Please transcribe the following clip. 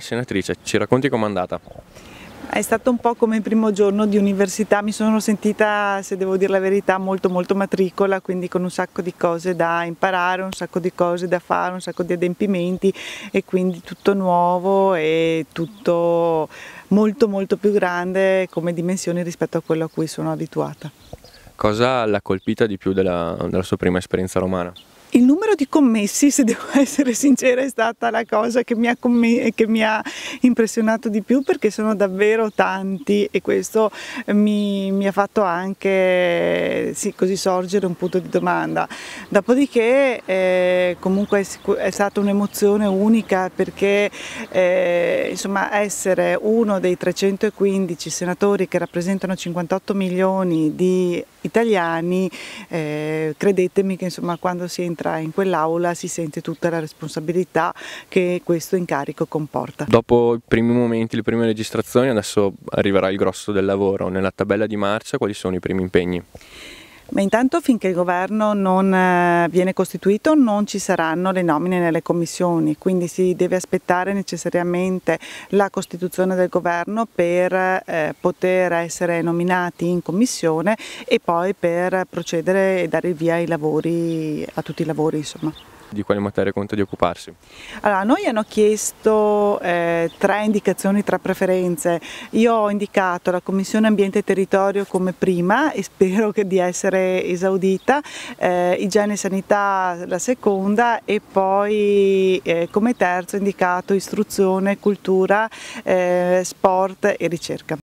Senatrice, ci racconti com'è andata? È stato un po' come il primo giorno di università, mi sono sentita, se devo dire la verità, molto matricola, quindi con un sacco di cose da imparare, un sacco di cose da fare, un sacco di adempimenti e quindi tutto nuovo e tutto molto più grande come dimensioni rispetto a quello a cui sono abituata. Cosa l'ha colpita di più della sua prima esperienza romana? Il numero di commessi, se devo essere sincera, è stata la cosa che mi ha impressionato di più, perché sono davvero tanti e questo mi ha fatto anche così sorgere un punto di domanda. Dopodiché comunque è stata un'emozione unica, perché insomma, essere uno dei 315 senatori che rappresentano 58 milioni di italiani, credetemi che insomma, quando si entra in quell'aula si sente tutta la responsabilità che questo incarico comporta. Dopo i primi momenti, le prime registrazioni, adesso arriverà il grosso del lavoro. Nella tabella di marcia quali sono i primi impegni? Ma intanto, finché il governo non viene costituito, non ci saranno le nomine nelle commissioni, quindi si deve aspettare necessariamente la costituzione del governo per poter essere nominati in commissione e poi per procedere e dare il via ai lavori, a tutti i lavori, insomma. Di quale materia conta di occuparsi? Allora, noi hanno chiesto 3 indicazioni, 3 preferenze. Io ho indicato la Commissione Ambiente e Territorio come prima e spero di essere esaudita, Igiene e Sanità la seconda e poi come terzo ho indicato Istruzione, Cultura, Sport e Ricerca.